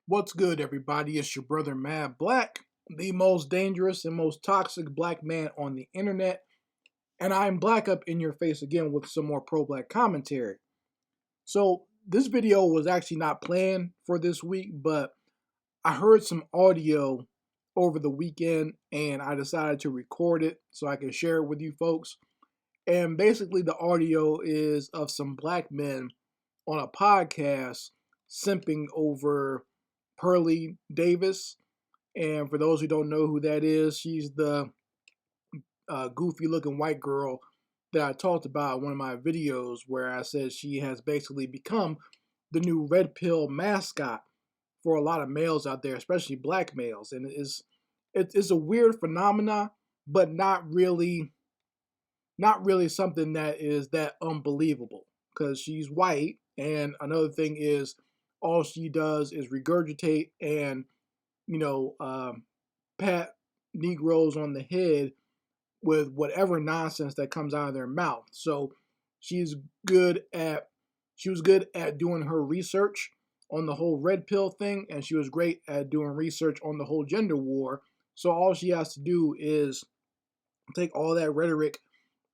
What's good, everybody? It's your brother Mad Black, the most dangerous and most toxic black man on the internet, and I'm black up in your face again with some more pro black commentary. So, this video was actually not planned for this week, but I heard some audio over the weekend and I decided to record it so I can share it with you folks. And basically, the audio is of some black men on a podcast simping over Pearlie Davis. And for those who don't know who that is, she's the goofy looking white girl that I talked about in one of my videos where I said she has basically become the new red pill mascot for a lot of males out there, especially black males. And it's a weird phenomena, but not really something that is that unbelievable because she's white. And another thing is, all she does is regurgitate and you know, pat Negroes on the head with whatever nonsense that comes out of their mouth. So she's good at she was good at doing her research on the whole red pill thing, and she was great at doing research on the whole gender war. So all she has to do is take all that rhetoric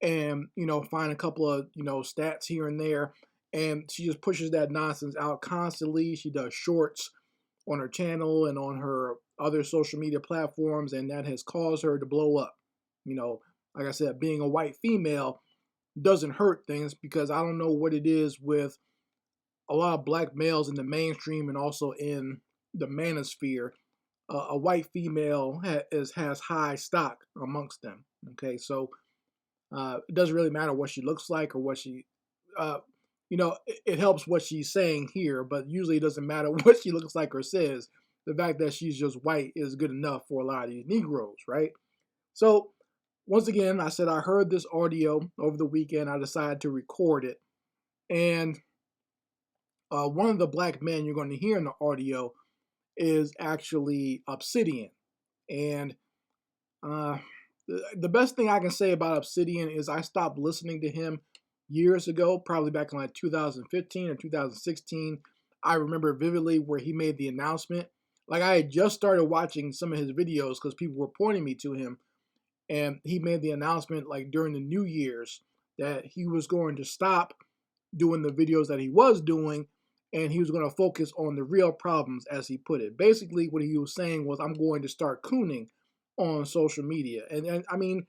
and find a couple of stats here and there, and she just pushes that nonsense out constantly. She does shorts on her channel and on her other social media platforms, and that has caused her to blow up. Like I said, being a white female doesn't hurt things because I don't know what it is with a lot of black males in the mainstream and also in the manosphere. A white female has high stock amongst them. Okay, so it doesn't really matter what she looks like or what she, it helps what she's saying here, but usually it doesn't matter what she looks like or says. The fact that she's just white is good enough for a lot of these Negroes, right? So, once again, I said I heard this audio over the weekend. I decided to record it. And one of the black men you're going to hear in the audio is actually Obsidian. And uh, the best thing I can say about Obsidian is I stopped listening to him years ago, probably back in like 2015 or 2016. I remember vividly where he made the announcement. Like I had just started watching some of his videos because people were pointing me to him, and he made the announcement like during the New Year's that he was going to stop doing the videos that he was doing, and he was going to focus on the real problems, as he put it. Basically, what he was saying was, I'm going to start cooning on social media. And I mean,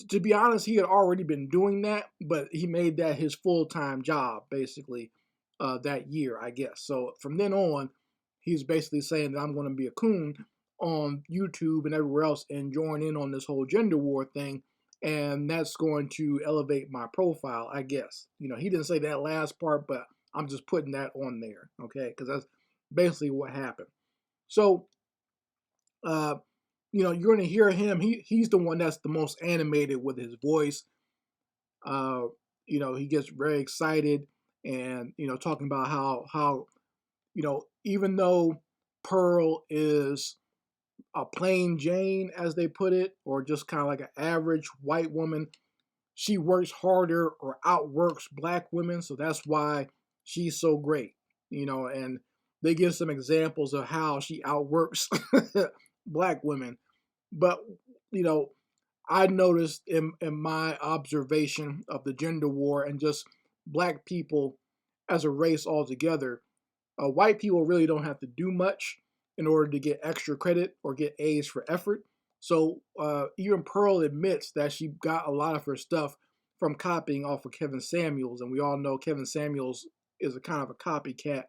to be honest, he had already been doing that, but he made that his full-time job, basically, that year, I guess. So from then on, he's basically saying that I'm going to be a coon on YouTube and everywhere else and join in on this whole gender war thing. And that's going to elevate my profile, I guess. He didn't say that last part, but I'm just putting that on there, okay? Because that's basically what happened. So, you're going to hear him. He's the one that's the most animated with his voice. Uh, he gets very excited and talking about how even though Pearl is a plain Jane, as they put it, or just kind of like an average white woman, she works harder or outworks black women, so that's why she's so great. And they give some examples of how she outworks black women. But I noticed in my observation of the gender war and just black people as a race altogether, white people really don't have to do much in order to get extra credit or get A's for effort. So even Pearl admits that she got a lot of her stuff from copying off of Kevin Samuels, and we all know Kevin Samuels is a kind of a copycat,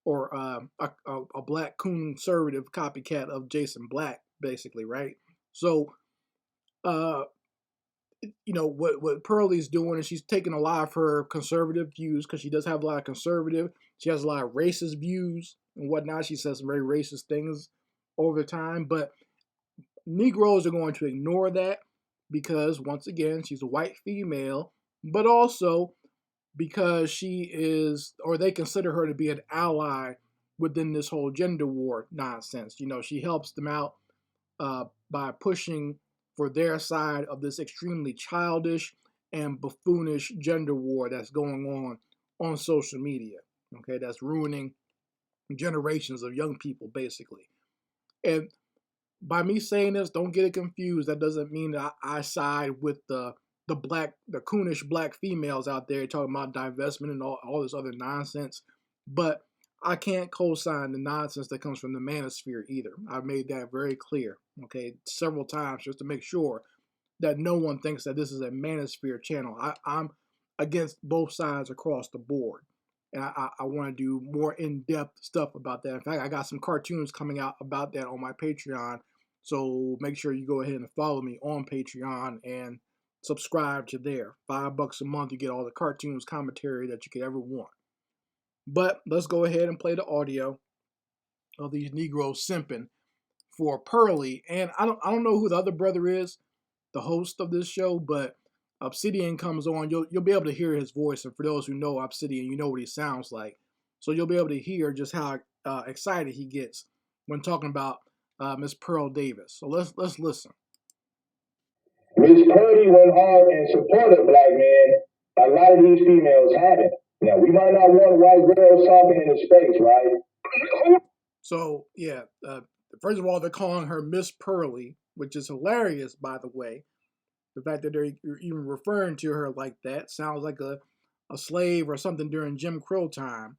or a black conservative copycat of Jason Black, basically, right? So uh, what Pearlie's doing is she's taking a lot of her conservative views, because she does have a lot of conservative. She has a lot of racist views and whatnot. She says some very racist things over time, but Negroes are going to ignore that because, once again, she's a white female, but also because she is, or they consider her to be, an ally within this whole gender war nonsense. She helps them out by pushing for their side of this extremely childish and buffoonish gender war that's going on social media. Okay, that's ruining generations of young people, basically. And by me saying this, don't get it confused. That doesn't mean that I side with the coonish black females out there talking about divestment and all this other nonsense. But I can't co-sign the nonsense that comes from the manosphere either. I've made that very clear, okay, several times just to make sure that no one thinks that this is a manosphere channel. I'm against both sides across the board. And I want to do more in-depth stuff about that. In fact, I got some cartoons coming out about that on my Patreon. So make sure you go ahead and follow me on Patreon and subscribe to there. $5 a month, you get all the cartoons, commentary that you could ever want. But let's go ahead and play the audio of these Negroes simping for Pearly. And I don't know who the other brother is, the host of this show, but Obsidian comes on. You'll be able to hear his voice, and for those who know Obsidian, you know what he sounds like. So you'll be able to hear just how excited he gets when talking about Miss Pearl Davis. So let's listen. Miss Purdy went hard and supported black men. A lot of these females haven't. Now we might not want white girls talking in the space, right? So yeah, first of all, they're calling her Miss Pearly, which is hilarious, by the way. The fact that they're even referring to her like that sounds like a slave or something during Jim Crow time.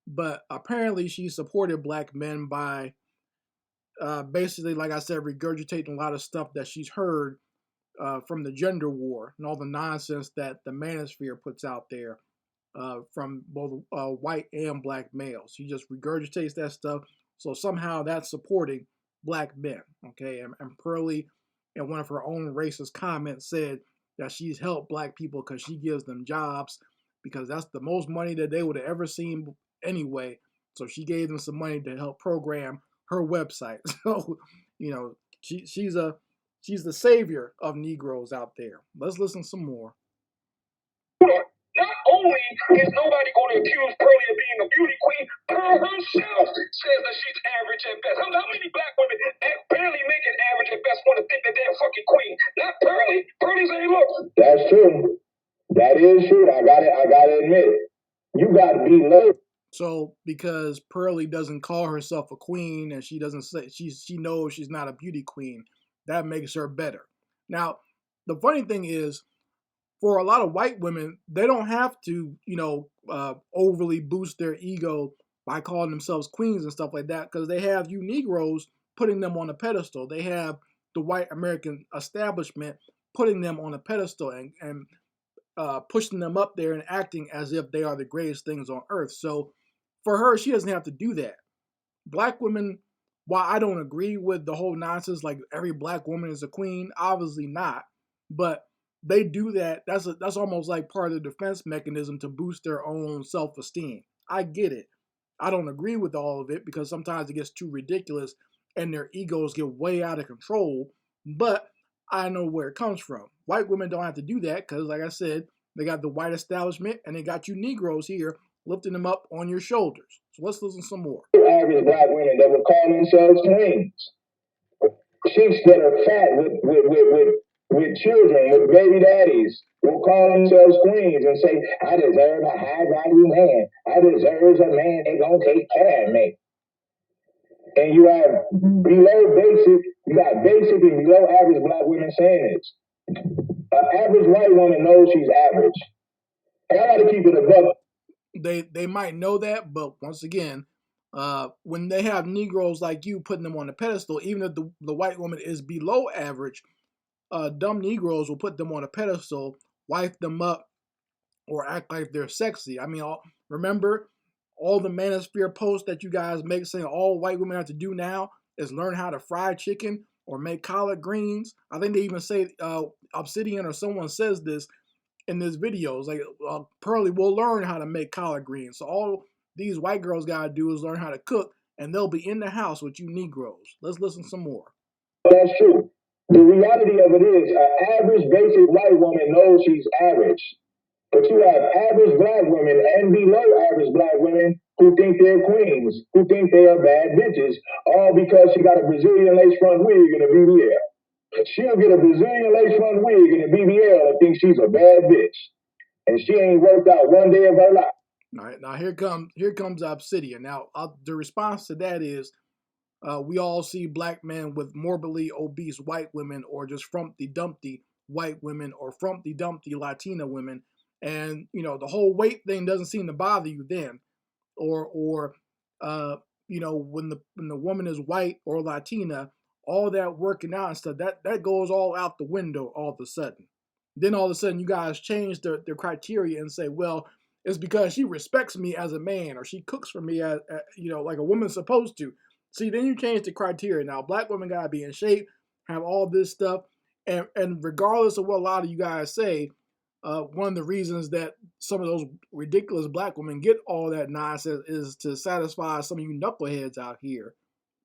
But apparently she supported black men by basically, like I said, regurgitating a lot of stuff that she's heard from the gender war and all the nonsense that the manosphere puts out there from both white and black males. She just regurgitates that stuff. So somehow that's supporting black men. Okay. And Pearly, in one of her own racist comments, said that she's helped black people because she gives them jobs, because that's the most money that they would have ever seen anyway. So she gave them some money to help program her website. So, you know, she's the savior of Negroes out there. Let's listen some more. Not only is nobody going to accuse Pearly of being a beauty queen, Pearl herself says that she's average at best. How many black women barely making average at best want to think that they're a fucking queen? Not Pearly. Pearly saying, look. That's true. That is true. I gotta admit it. You gotta be low. So because Pearly doesn't call herself a queen and she doesn't say she knows she's not a beauty queen, that makes her better. Now, the funny thing is, for a lot of white women, they don't have to, overly boost their ego by calling themselves queens and stuff like that, because they have you Negroes putting them on a pedestal. They have the white American establishment putting them on a pedestal and pushing them up there and acting as if they are the greatest things on earth. So for her, she doesn't have to do that. Black women, while I don't agree with the whole nonsense, like every black woman is a queen, obviously not, but they do that. That's almost like part of the defense mechanism to boost their own self-esteem. I get it. I don't agree with all of it because sometimes it gets too ridiculous and their egos get way out of control, but I know where it comes from. White women don't have to do that because, like I said, they got the white establishment and they got you Negroes here lifting them up on your shoulders. So let's listen some more. Average black women that would call themselves queens. Chicks that are fat with children, with baby daddies, will call themselves queens and say, I deserve a high value man. I deserve a man that's gonna take care of me. And you have basic and below average black women saying this. An average white woman knows she's average. And I gotta keep it above. They might know that, but once again, when they have Negroes like you putting them on a pedestal, even if the white woman is below average, dumb Negroes will put them on a pedestal, wife them up, or act like they're sexy. I mean, remember all the manosphere posts that you guys make saying all white women have to do now is learn how to fry chicken or make collard greens. I think they even say Obsidian or someone says this in this video. It's like Pearly will learn how to make collard greens. So all these white girls gotta do is learn how to cook, and they'll be in the house with you Negroes. Let's listen some more. That's true. The reality of it is, an average basic white woman knows she's average. But you have average black women and below average black women who think they're queens, who think they are bad bitches, all because she got a Brazilian lace front wig and a BBL. She'll get a Brazilian lace front wig and a BBL and think she's a bad bitch. And she ain't worked out one day of her life. All right, now here comes Obsidian. Now the response to that is we all see black men with morbidly obese white women, or just frumpty dumpty white women, or frumpty dumpty Latina women, and the whole weight thing doesn't seem to bother you then, or uh, when the woman is white or Latina, all that working out and stuff that goes all out the window all of a sudden. Then all of a sudden you guys change their criteria and say, well, it's because she respects me as a man, or she cooks for me as like a woman's supposed to. See, then you change the criteria. Now black women gotta be in shape, have all this stuff, and regardless of what a lot of you guys say, one of the reasons that some of those ridiculous black women get all that nonsense is to satisfy some of you knuckleheads out here.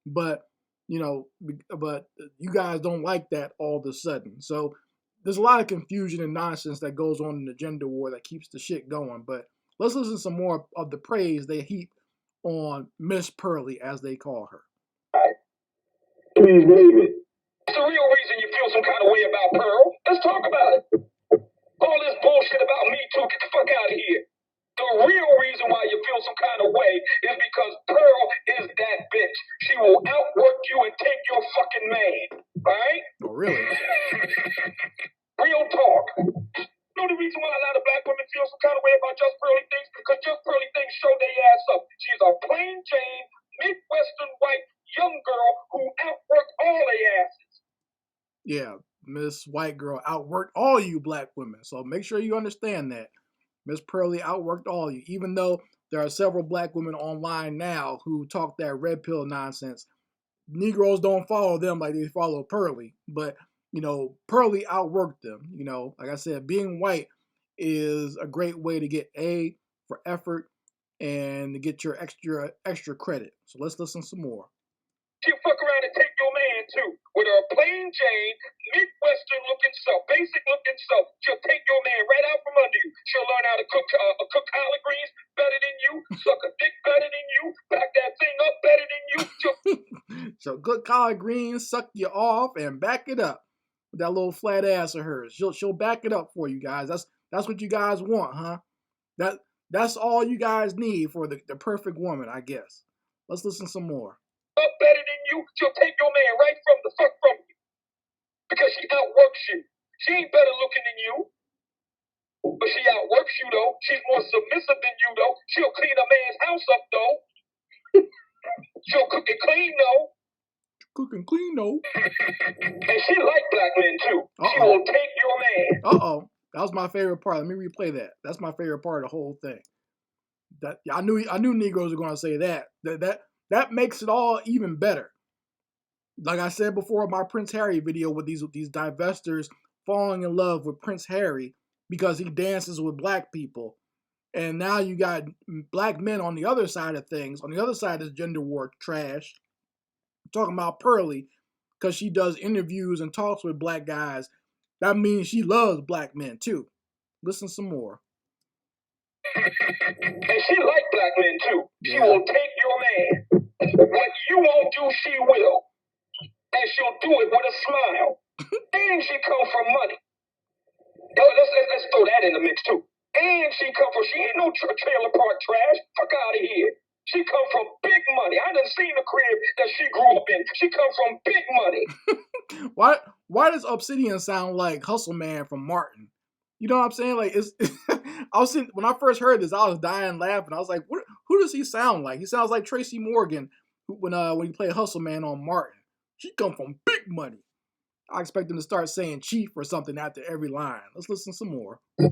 But but you guys don't like that all of a sudden. So there's a lot of confusion and nonsense that goes on in the gender war that keeps the shit going. But let's listen to some more of the praise they heap on Miss Pearly, as they call her. Please believe it. It's the real reason you feel some kind of way about Pearl. Let's talk about it. All this bullshit about me too, get the fuck out of here. The real reason why you feel some kind of way is because Pearl is that bitch. She will outwork you and take your fucking man. Alright? Oh, really? Real talk. You know the reason why a lot of black women feel some kind of way about Just Pearly things? Because Just Pearly things show their ass up. She's a plain Jane, Midwestern white young girl who outworked all their asses. Yeah, Miss White Girl outworked all you black women. So make sure you understand that. Miss Pearly outworked all you, even though there are several black women online now who talk that red pill nonsense. Negroes don't follow them like they follow Pearly, but Pearly outworked them. Like I said, being white is a great way to get A for effort and to get your extra credit. So let's listen some more. She'll fuck around and take your man too. With her plain Jane, Midwestern looking self, basic looking self. She'll take your man right out from under you. She'll learn how to cook collard greens better than you, suck a dick better than you, back that thing up better than you. She'll cook collard greens, suck you off, and back it up with that little flat ass of hers. She'll back it up for you guys. That's what you guys want, huh? That's all you guys need for the perfect woman, I guess. Let's listen some more. Up better than you, she'll take your man right from you. Because she outworks you. She ain't better looking than you. But she outworks you though. She's more submissive than you though. She'll clean a man's house up though. She'll cook and clean though. Cook and clean though. And she like black men too. She will take your man. That was my favorite part. Let me replay that. That's my favorite part of the whole thing. I knew Negroes were gonna say that. That makes it all even better. Like I said before in my Prince Harry video, with these divestors falling in love with Prince Harry because he dances with black people. And now you got black men on the other side of things, on the other side of this gender war trash, talking about Pearly because she does interviews and talks with black guys. That means she loves black men too. Listen some more. And she like black men too. Yeah. She will take your man. What you won't do, she will. And she'll do it with a smile. And she come from money. Let's throw that in the mix too. And she ain't no trailer park trash. Fuck out of here. She come from big money. I done seen the crib that she grew up in. She come from big money. Why does Obsidian sound like Hustle Man from Martin? You know what I'm saying? Like when I first heard this, I was dying laughing. I was like, who does he sound like? He sounds like Tracy Morgan when he played Hustle Man on Martin. She come from big money. I expect him to start saying chief or something after every line. Let's listen some more. You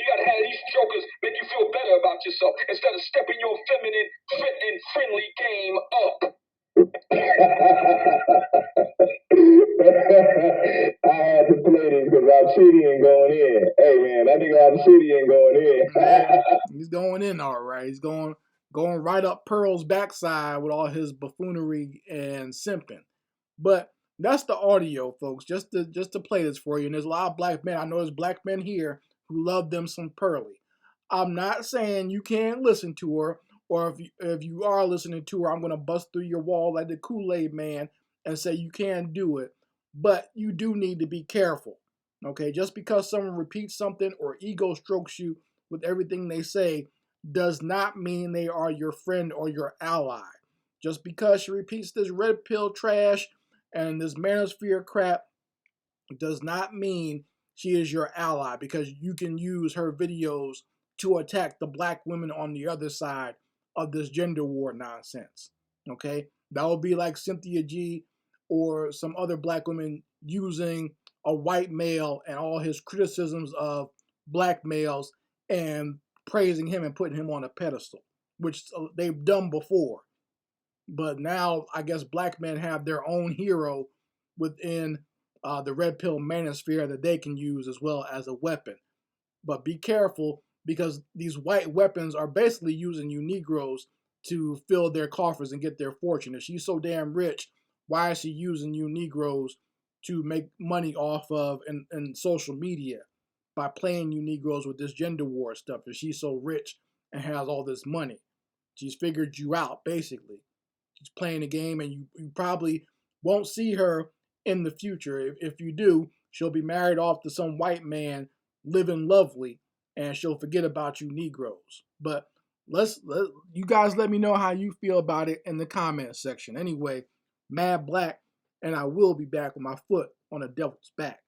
gotta have these jokers make you feel better about yourself instead of stepping your feminine, fit, and friendly game up. I had to play this because Obsidian going in. Hey man, I think Obsidian going in. He's going in all right. He's going right up Pearl's backside with all his buffoonery and simping. But that's the audio, folks. Just to play this for you. And there's a lot of black men. I know there's black men here who love them some Pearly. I'm not saying you can't listen to her, or if you are listening to her, I'm gonna bust through your wall like the Kool-Aid man and say you can do it, but you do need to be careful. Okay, just because someone repeats something or ego strokes you with everything they say does not mean they are your friend or your ally. Just because she repeats this red pill trash and this manosphere crap does not mean she is your ally, because you can use her videos to attack the black women on the other side of this gender war nonsense. Okay? That would be like Cynthia G or some other black women using a white male and all his criticisms of black males and praising him and putting him on a pedestal, which they've done before. But now I guess black men have their own hero within the red pill manosphere that they can use as well as a weapon. But be careful, because these white weapons are basically using you Negroes to fill their coffers and get their fortune. If she's so damn rich, why is she using you Negroes to make money off of in social media by playing you Negroes with this gender war stuff? If she's so rich and has all this money, she's figured you out basically. She's playing the game, and you probably won't see her in the future. If you do, she'll be married off to some white man, living lovely, and she'll forget about you Negroes. But you guys let me know how you feel about it in the comments section. Anyway, Mad Black, and I will be back with my foot on the devil's back.